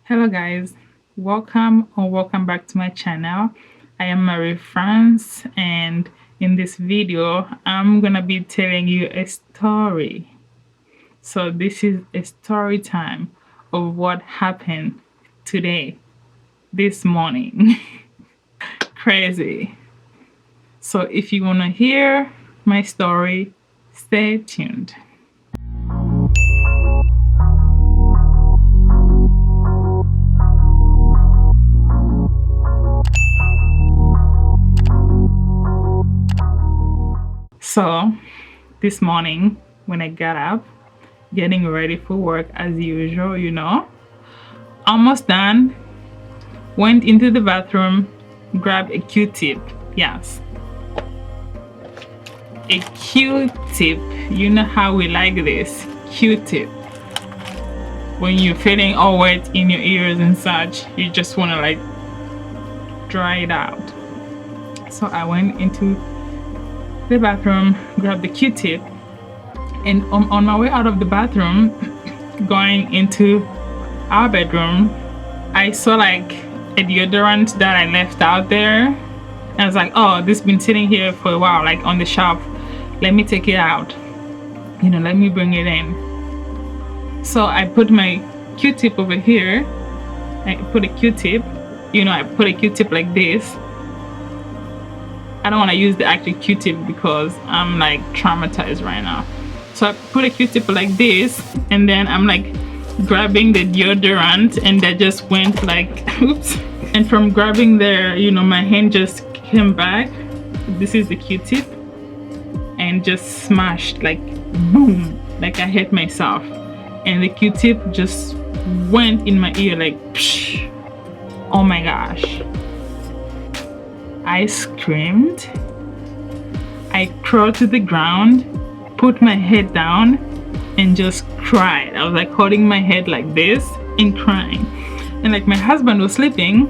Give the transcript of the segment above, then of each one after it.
Hello guys, welcome back to my channel. I am Marie France, and in this video I'm gonna be telling you a story. So this is a story time of what happened today, this morning. Crazy. So if you want to hear my story, stay tuned. So this morning when I got up, getting ready for work as usual, almost done, went into the bathroom, grabbed a Q-tip. Yes, a Q-tip. You know how we like this Q-tip. When you're feeling all wet in your ears and such, you just want to like dry it out. So I went into the bathroom, grabbed the Q-tip, and on my way out of the bathroom, going into our bedroom, I saw like a deodorant that I left out there. And I was like, oh, this has been sitting here for a while, like on the shelf. Let me take it out. Let me bring it in. So I put my Q-tip over here. I put a Q-tip. I put a Q-tip like this. I don't want to use the actual Q-tip because I'm like traumatized right now. So I put a Q-tip like this, and then I'm like grabbing the deodorant, and that just went like, oops. And from grabbing there, my hand just came back. This is the Q-tip, and just smashed, like boom, like I hit myself. And the Q-tip just went in my ear like, psh. Oh my gosh. I screamed. I crawled to the ground, put my head down, and just cried. I was like holding my head like this and crying. And like my husband was sleeping,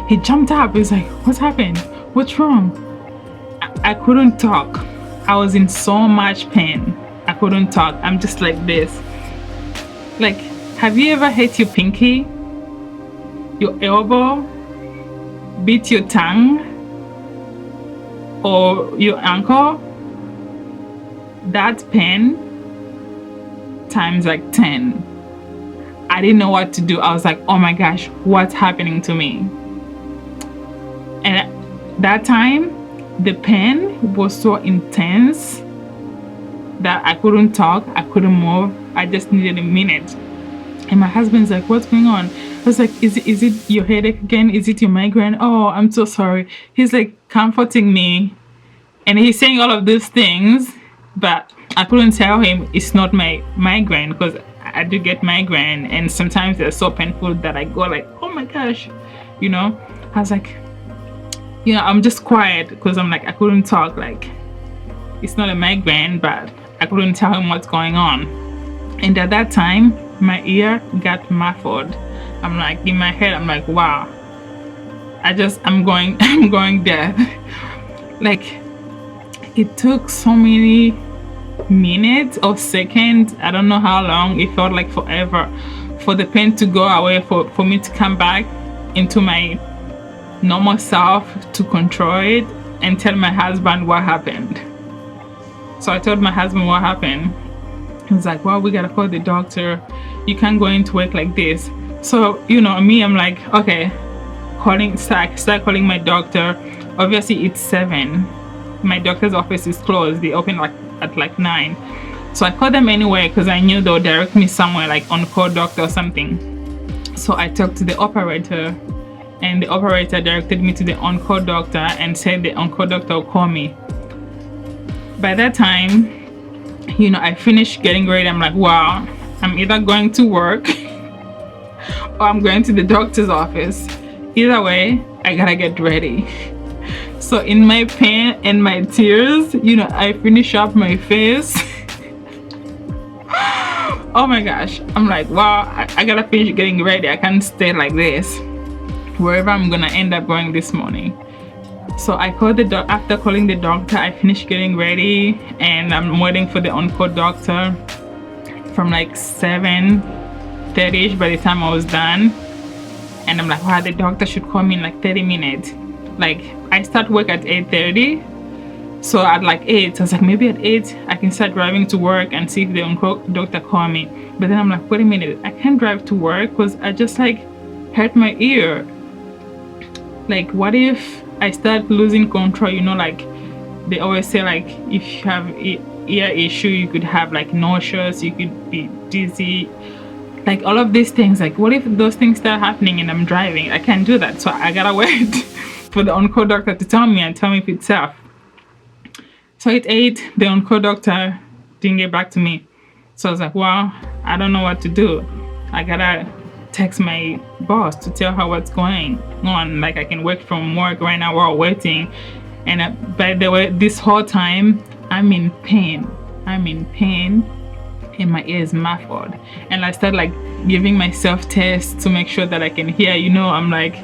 he jumped up. He's like, what's happened? What's wrong? I couldn't talk. I was in so much pain. I couldn't talk. I'm just like this. Like, have you ever hit your pinky, your elbow, beat your tongue, or your ankle? That pain times like 10. I didn't know what to do. I was like, oh my gosh, what's happening to me? And that time, the pain was so intense that I couldn't talk, I couldn't move. I just needed a minute. And my husband's like, what's going on? I was like, is it your headache again? Is it your migraine? Oh, I'm so sorry. He's like comforting me, and he's saying all of these things, but I couldn't tell him it's not my migraine, because I do get migraine, and sometimes they're so painful that I go like, oh my gosh, I was like, I'm just quiet because I'm like, I couldn't talk, like it's not a migraine, but I couldn't tell him what's going on. And at that time, my ear got muffled. I'm like, in my head, I'm like, wow, I'm going deaf. Like, it took so many minutes or seconds, I don't know how long, it felt like forever for the pain to go away, for me to come back into my normal self, to control it and tell my husband what happened. So I told my husband what happened. He was like, well, we gotta call the doctor. You can't go into work like this. So, me, I'm like, okay, start calling my doctor. Obviously, it's 7. My doctor's office is closed. They open at like 9. So I called them anyway because I knew they'll direct me somewhere like on-call doctor or something. So I talked to the operator, and the operator directed me to the on-call doctor and said the on-call doctor will call me. By that time, I finished getting ready. I'm like, wow, I'm either going to work or I'm going to the doctor's office. Either way, I gotta get ready. So in my pain and my tears, I finish up my face. Oh my gosh, I'm like, wow, I gotta finish getting ready. I can't stay like this wherever I'm gonna end up going this morning. So I called after calling the doctor, I finished getting ready, and I'm waiting for the on-call doctor from like 7 8:30 by the time I was done. And I'm like, wow, the doctor should call me in like 30 minutes. Like, I start work at 8:30. So at like 8, I was like, maybe at 8, I can start driving to work and see if the doctor call me. But then I'm like, wait a minute, I can't drive to work because I just like hurt my ear. Like, what if I start losing control? You know, like they always say, like, if you have ear issue, you could have like nauseous, you could be dizzy, like all of these things. Like, what if those things start happening and I'm driving? I can't do that. So I gotta wait for the on-call doctor to tell me if it's safe. So at 8, the on-call doctor didn't get back to me. So I was like, well, I don't know what to do. I gotta text my boss to tell her what's going on. Like, I can work from work right now while waiting. And by the way, this whole time, I'm in pain. And my ear is muffled. And I start like giving myself tests to make sure that I can hear. You know, I'm like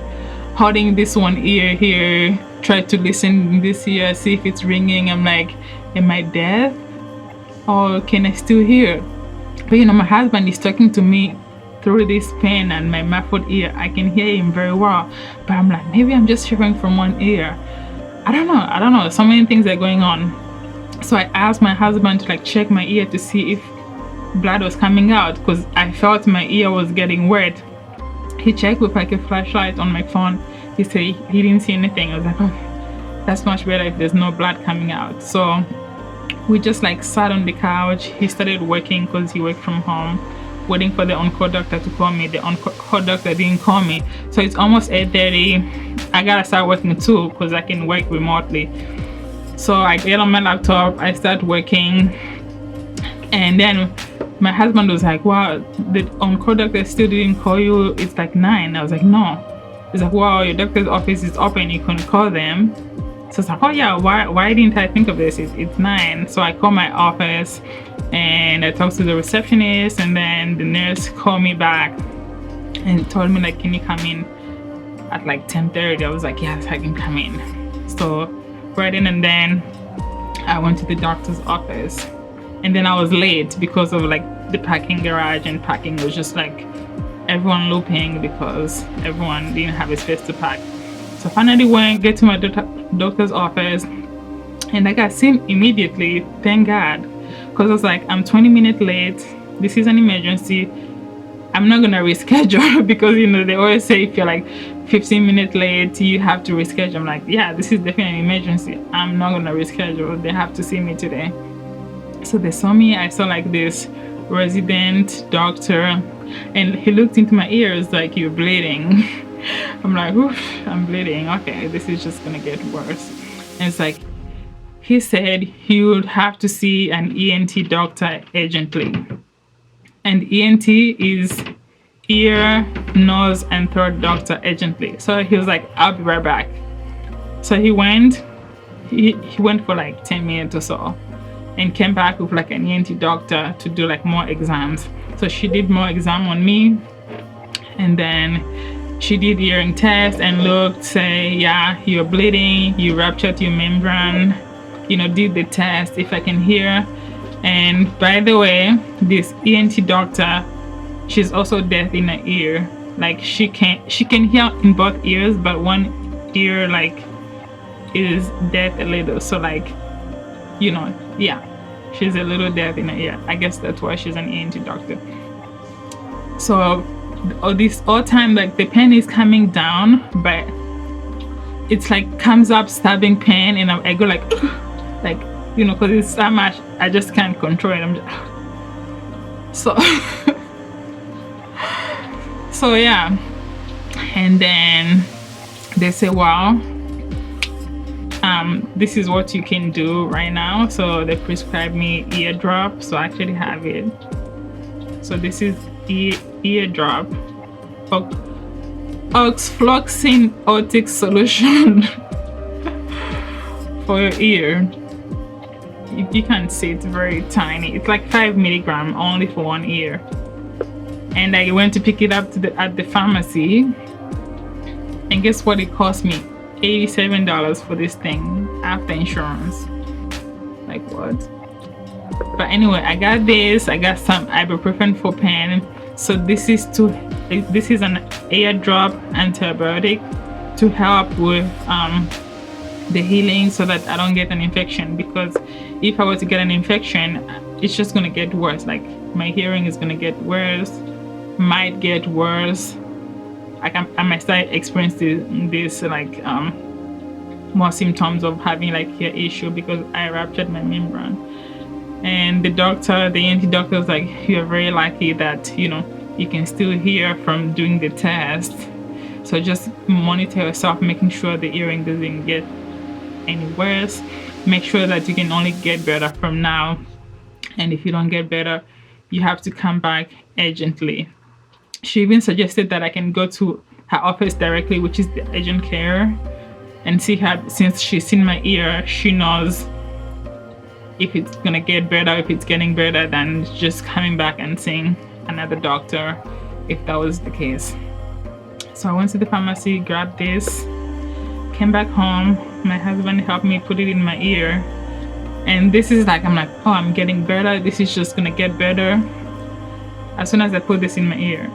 holding this one ear here, try to listen in this ear, see if it's ringing. I'm like, am I deaf or can I still hear? But you know, my husband is talking to me through this pen and my muffled ear. I can hear him very well, but I'm like, maybe I'm just hearing from one ear. I don't know. So many things are going on. So I asked my husband to like check my ear to see if blood was coming out, because I felt my ear was getting wet. He checked with like a flashlight on my phone. He said he didn't see anything. I was like, oh, that's much better if there's no blood coming out. So we just like sat on the couch. He started working because he worked from home, waiting for the on-call doctor to call me. The on-call doctor didn't call me. So it's almost 8:30. I gotta start working too because I can work remotely. So I get on my laptop, I start working, and then my husband was like, wow, the on-call doctor still didn't call you, it's like 9. I was like, no. He's like, wow, your doctor's office is open, you can call them. So it's like, oh yeah, why didn't I think of this? It's 9. So I call my office and I talked to the receptionist, and then the nurse called me back and told me like, can you come in at like 10:30? I was like, yes, I can come in. So right in and then I went to the doctor's office, and then I was late because of like the parking garage, and parking was just like everyone looping because everyone didn't have a space to park. So finally get to my doctor's office, and I got seen immediately, thank God, because I was like, I'm 20 minutes late, this is an emergency, I'm not gonna reschedule because you know they always say if you're like 15 minutes late you have to reschedule. I'm like, yeah, this is definitely an emergency, I'm not gonna reschedule, they have to see me today. So they saw me. I saw like this resident doctor, and he looked into my ears like, you're bleeding. I'm like, oof, I'm bleeding, okay, this is just gonna get worse. And it's like, he said he would have to see an ENT doctor urgently. And ENT is ear, nose, and throat doctor urgently. So he was like, I'll be right back. So he went for like 10 minutes or so, and came back with like an ENT doctor to do like more exams. So she did more exam on me, and then she did hearing test and looked, say, yeah, you're bleeding, you ruptured your membrane, you know, did the test if I can hear. And by the way, this ENT doctor, she's also deaf in her ear. Like she can hear in both ears, but one ear like is deaf a little. So like, you know, yeah, she's a little deaf in her ear. I guess that's why she's an ENT doctor. So all time like the pain is coming down, but it's like comes up stabbing pain, and I go like like, you know, because it's so much I just can't control it. I'm just so yeah. And then they say, wow, this is what you can do right now. So they prescribed me eardrop. So I actually have it. So this is eardrop, oxfloxacin otic solution for your ear. You can't see, it's very tiny. It's like 5 milligrams only for one ear. And I went to pick it up at the pharmacy, and guess what it cost me? $87 for this thing after insurance. Like what? But anyway, I got this. I got some ibuprofen for pain, So this is an eardrop antibiotic to help with the healing, so that I don't get an infection, because if I were to get an infection, it's just gonna get worse. Like my hearing is gonna get worse, might get worse. I might start experiencing this like more symptoms of having like ear issue because I ruptured my membrane. And the ENT doctor was like, you're very lucky that you can still hear from doing the test. So just monitor yourself, making sure the earring doesn't get any worse. Make sure that you can only get better from now, and if you don't get better, you have to come back urgently. She even suggested that I can go to her office directly, which is the urgent care, and see her. Since she's seen my ear, she knows if it's gonna get better, if it's getting better, than just coming back and seeing another doctor if that was the case. So I went to the pharmacy, grabbed this, came back home. My husband helped me put it in my ear, and this is like, I'm like, oh, I'm getting better, this is just gonna get better. As soon as I put this in my ear,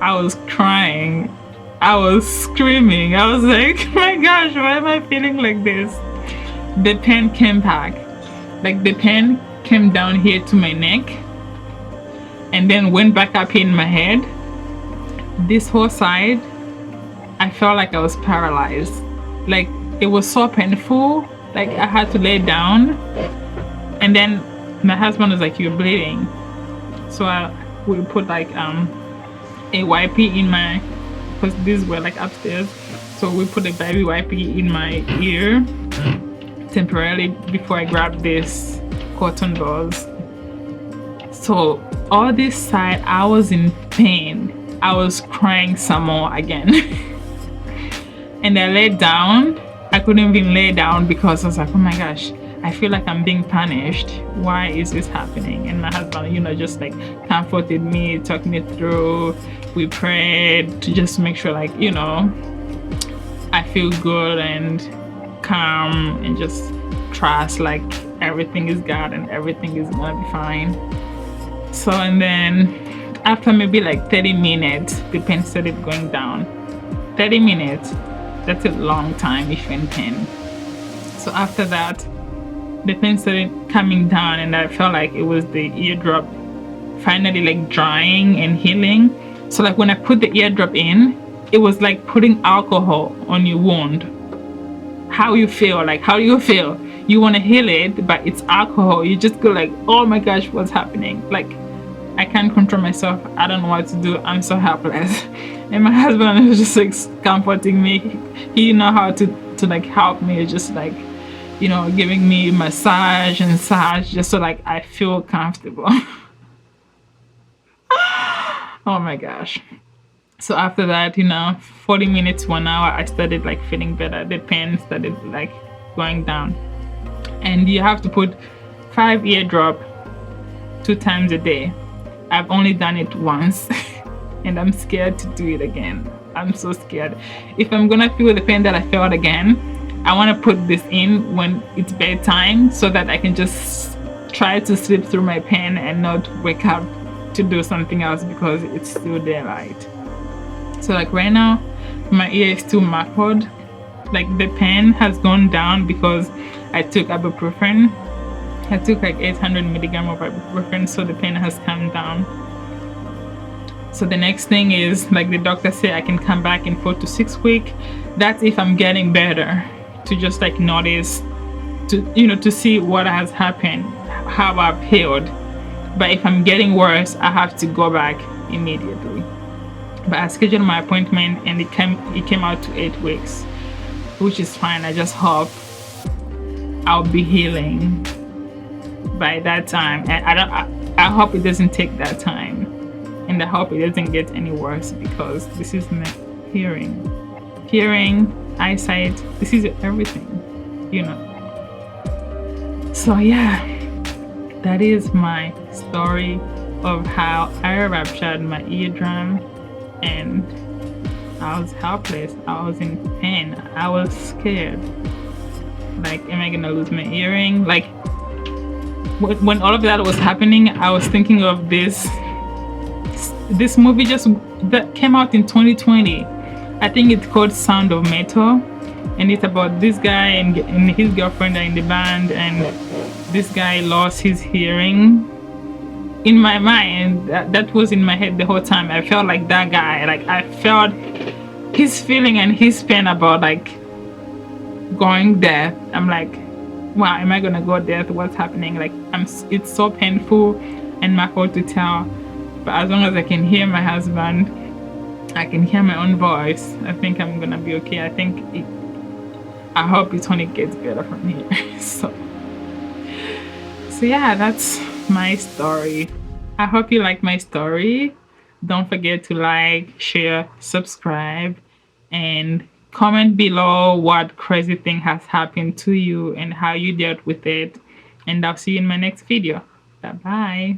I was crying, I was screaming, I was like, my gosh, why am I feeling like this? The pain came back, like the pain came down here to my neck and then went back up in my head. This whole side, I felt like I was paralyzed. Like it was so painful, like I had to lay down. And then my husband was like, you're bleeding. So we put like a wipey in my, because these were like upstairs, so we put a baby wipey in my ear temporarily before I grabbed this cotton balls. So all this side, I was in pain. I was crying some more again. And I laid down. I couldn't even lay down because I was like, oh my gosh, I feel like I'm being punished. Why is this happening? And my husband, just like comforted me, talked me through. We prayed to just make sure like, I feel good and calm and just trust like everything is God and everything is gonna be fine. So, and then after maybe like 30 minutes, the pain started going down. 30 minutes, that's a long time if you're in pain. So after that, the pain started coming down, and I felt like it was the eardrop finally like drying and healing. So like when I put the eardrop in, it was like putting alcohol on your wound. How you feel, like how do you feel? You want to heal it, but it's alcohol. You just go like, oh my gosh, what's happening? Like I can't control myself. I don't know what to do. I'm so helpless. And my husband was just like comforting me. He know how to like help me, just like, giving me massage and massage just so like I feel comfortable. Oh my gosh. So after that, 40 minutes, 1 hour, I started like feeling better. The pain started like going down. And you have to put 5 eardrop 2 times a day. I've only done it once and I'm scared to do it again. I'm so scared. If I'm gonna feel the pain that I felt again, I want to put this in when it's bedtime so that I can just try to sleep through my pain and not wake up to do something else because it's still daylight. So like right now, my ear is still muffled. Like the pain has gone down because I took ibuprofen. I took like 800 milligram of ibuprofen, so the pain has come down. So the next thing is, like the doctor said, I can come back in 4 to 6 weeks. That's if I'm getting better, to just like notice, to see what has happened, how I've healed. But if I'm getting worse, I have to go back immediately. But I scheduled my appointment and it came out to 8 weeks, which is fine. I just hope I'll be healing by that time. And I hope it doesn't take that time. And I hope it doesn't get any worse, because this is my hearing, eyesight, this is everything, So yeah, that is my story of how I ruptured my eardrum, and I was helpless. I was in pain. I was scared. Like, am I gonna lose my earring? Like, when all of that was happening, I was thinking of this movie just that came out in 2020. I think it's called Sound of Metal, and it's about this guy and his girlfriend are in the band, and this guy lost his hearing. In my mind, that was in my head the whole time. I felt like that guy. Like I felt his feeling and his pain about like going deaf. I'm like, wow, am I gonna go deaf? What's happening? Like it's so painful and my fault to tell. But as long as I can hear my husband, I can hear my own voice, I think I'm gonna be okay. I hope it only gets better from here. So yeah, that's my story. I hope you like my story. Don't forget to like, share, subscribe, and comment below what crazy thing has happened to you and how you dealt with it. And I'll see you in my next video. Bye-bye.